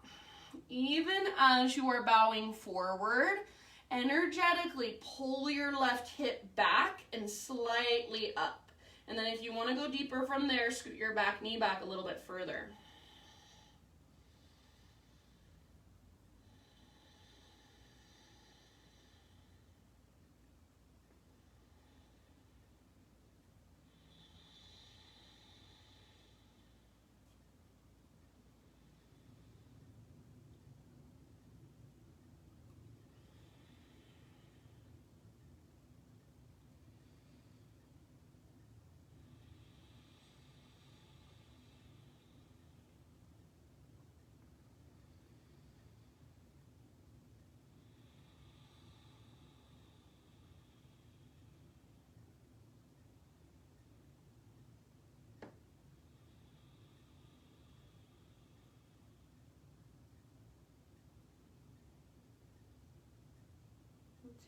Even as you are bowing forward, energetically pull your left hip back and slightly up. And then if you want to go deeper from there, scoot your back knee back a little bit further.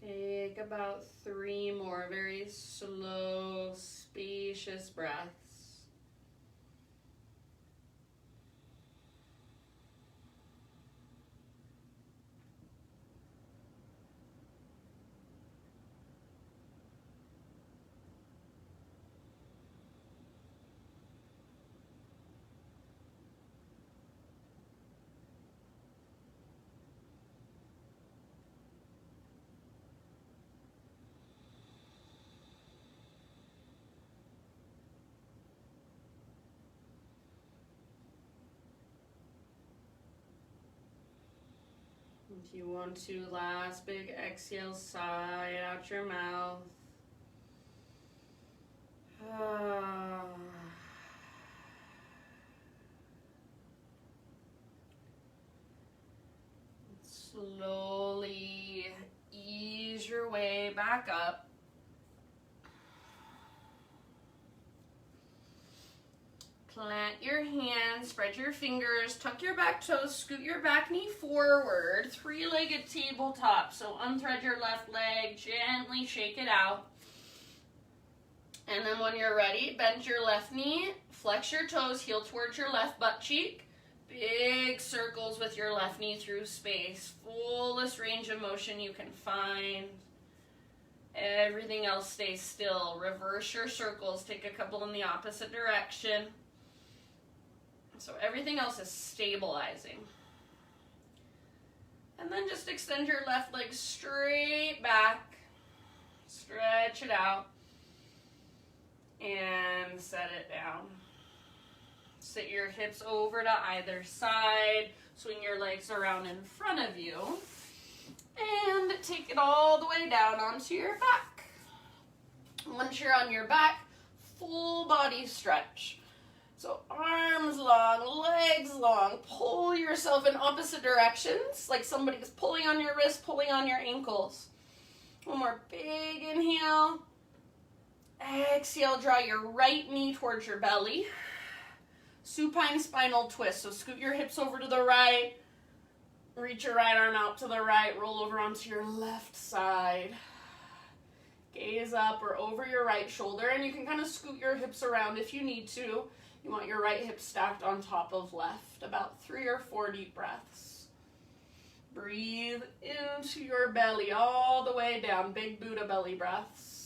Take about 3 more very slow, spacious breaths. If you want to, last big exhale, sigh out your mouth. Slowly ease your way back up. Plant your hands, spread your fingers, tuck your back toes, scoot your back knee forward, 3-legged tabletop. So unthread your left leg, gently shake it out. And then when you're ready, bend your left knee, flex your toes, heel towards your left butt cheek. Big circles with your left knee through space. Fullest range of motion you can find. Everything else stays still. Reverse your circles, take a couple in the opposite direction. So everything else is stabilizing. And then just extend your left leg straight back. Stretch it out. And set it down. Sit your hips over to either side. Swing your legs around in front of you. And take it all the way down onto your back. Once you're on your back, full body stretch. So arms long, legs long. Pull yourself in opposite directions, like somebody's pulling on your wrist, pulling on your ankles. One more big inhale. Exhale, draw your right knee towards your belly. Supine spinal twist. So scoot your hips over to the right. Reach your right arm out to the right. Roll over onto your left side. Gaze up or over your right shoulder. And you can kind of scoot your hips around if you need to. You want your right hip stacked on top of left. About 3 or 4 deep breaths. Breathe into your belly all the way down. Big Buddha belly breaths.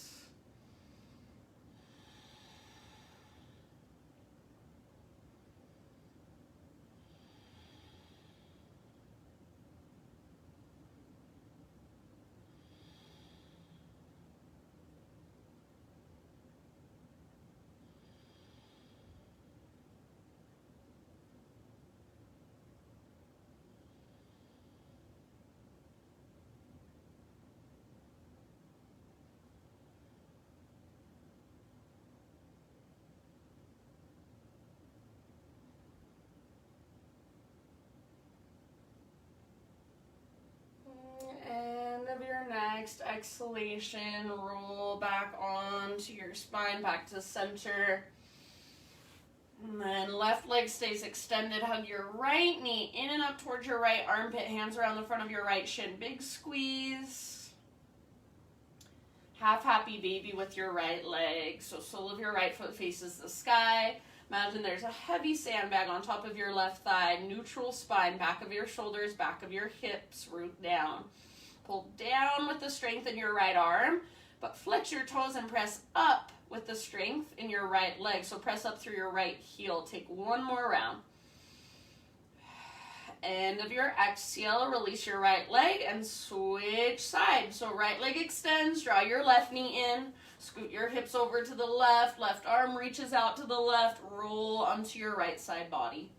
Next exhalation, roll back onto your spine, back to center. And then left leg stays extended. Hug your right knee in and up towards your right armpit. Hands around the front of your right shin. Big squeeze. Half happy baby with your right leg. So sole of your right foot faces the sky. Imagine there's a heavy sandbag on top of your left thigh. Neutral spine, back of your shoulders, back of your hips, root down. Pull down with the strength in your right arm, but flex your toes and press up with the strength in your right leg. So press up through your right heel. Take one more round. End of your exhale, release your right leg and switch sides. So right leg extends, draw your left knee in, scoot your hips over to the left, left arm reaches out to the left, roll onto your right side body.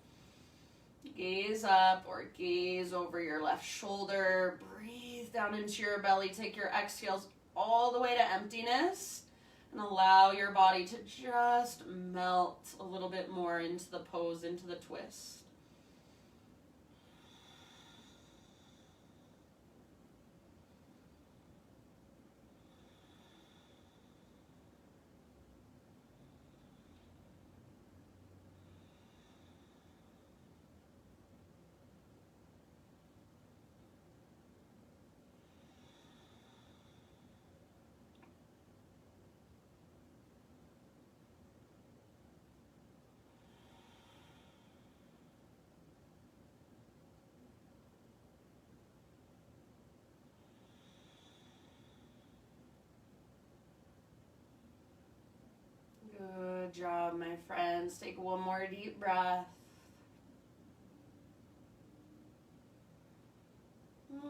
Gaze up or gaze over your left shoulder. Breathe down into your belly. Take your exhales all the way to emptiness and allow your body to just melt a little bit more into the pose, into the twist. Good job, my friends. Take one more deep breath.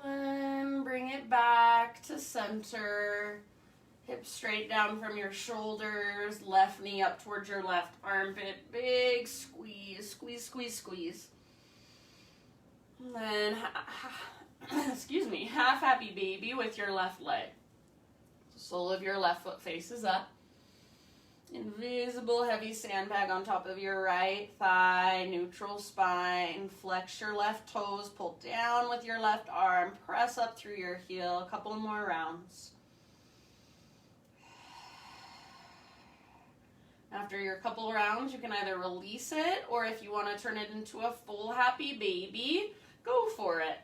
And bring it back to center. Hips straight down from your shoulders. Left knee up towards your left armpit. Big squeeze, squeeze, squeeze, squeeze. And then, excuse me, half happy baby with your left leg. Sole of your left foot faces up. Invisible heavy sandbag on top of your right thigh, neutral spine. Flex your left toes, pull down with your left arm, press up through your heel. A couple more rounds. After your couple rounds, you can either release it, or if you want to turn it into a full happy baby, go for it.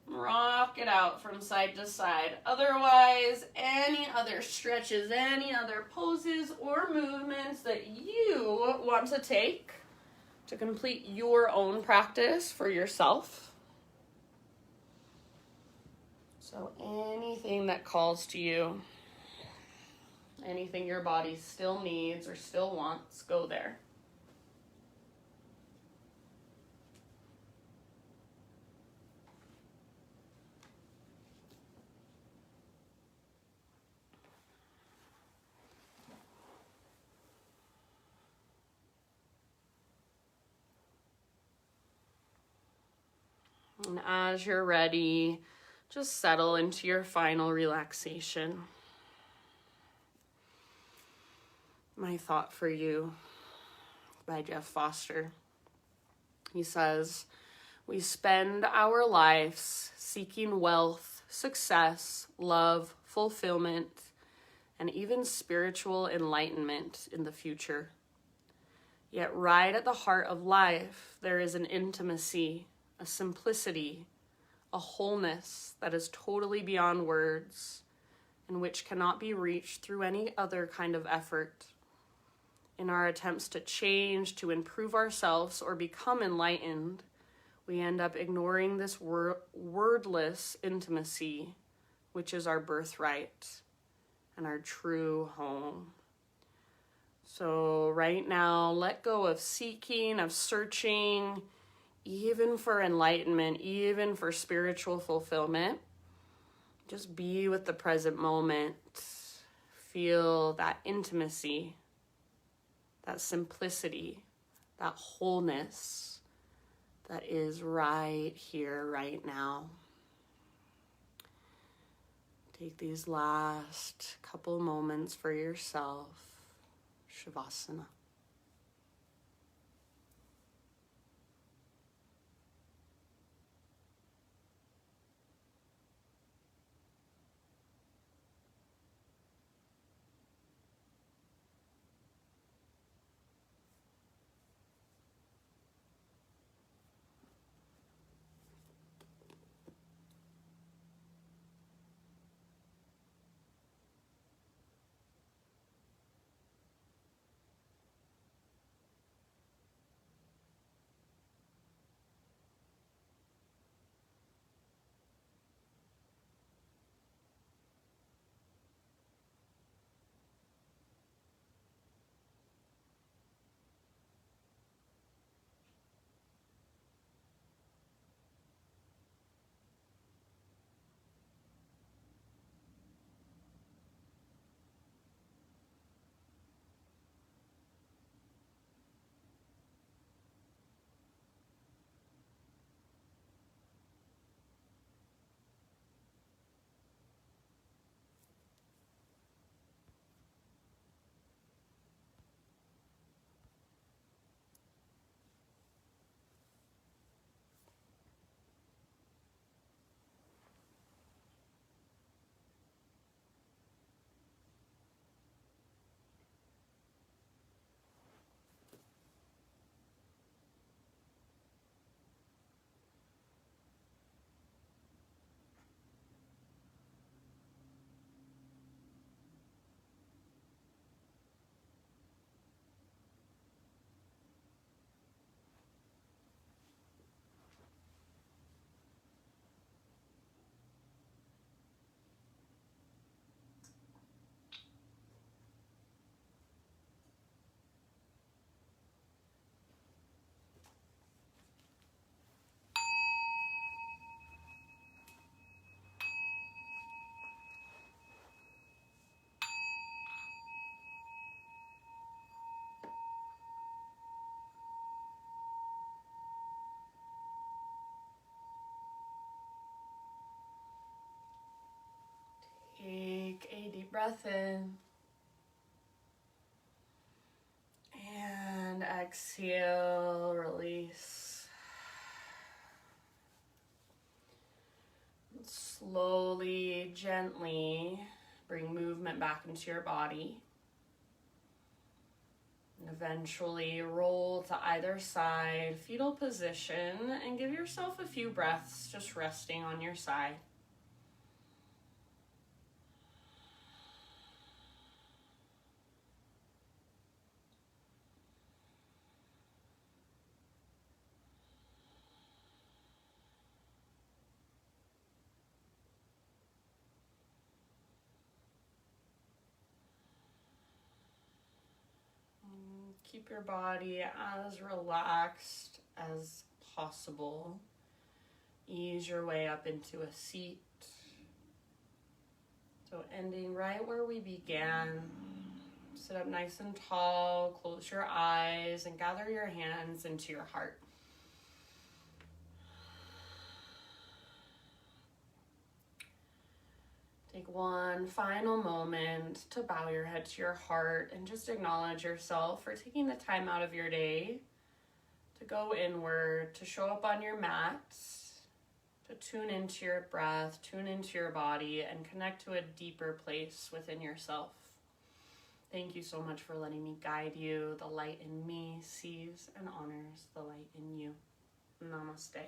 Rock it out from side to side. Otherwise, any other stretches, any other poses or movements that you want to take to complete your own practice for yourself. So anything that calls to you, anything your body still needs or still wants, go there. And as you're ready, just settle into your final relaxation. My thought for you: by Jeff Foster. He says, "We spend our lives seeking wealth, success, love, fulfillment, and even spiritual enlightenment in the future. Yet right at the heart of life, there is an intimacy, a simplicity, a wholeness that is totally beyond words, and which cannot be reached through any other kind of effort. In our attempts to change, to improve ourselves, or become enlightened, we end up ignoring this wordless intimacy, which is our birthright and our true home." So right now, let go of seeking, of searching, even for enlightenment, even for spiritual fulfillment. Just be with the present moment. Feel that intimacy, that simplicity, that wholeness that is right here, right now. Take these last couple moments for yourself. Shavasana. Take a deep breath in. And exhale, release. Slowly, gently bring movement back into your body. And eventually roll to either side, fetal position, and give yourself a few breaths just resting on your side. Keep your body as relaxed as possible. Ease your way up into a seat. So ending right where we began. Sit up nice and tall, close your eyes, and gather your hands into your heart. Take one final moment to bow your head to your heart and just acknowledge yourself for taking the time out of your day to go inward, to show up on your mat, to tune into your breath, tune into your body, and connect to a deeper place within yourself. Thank you so much for letting me guide you. The light in me sees and honors the light in you. Namaste.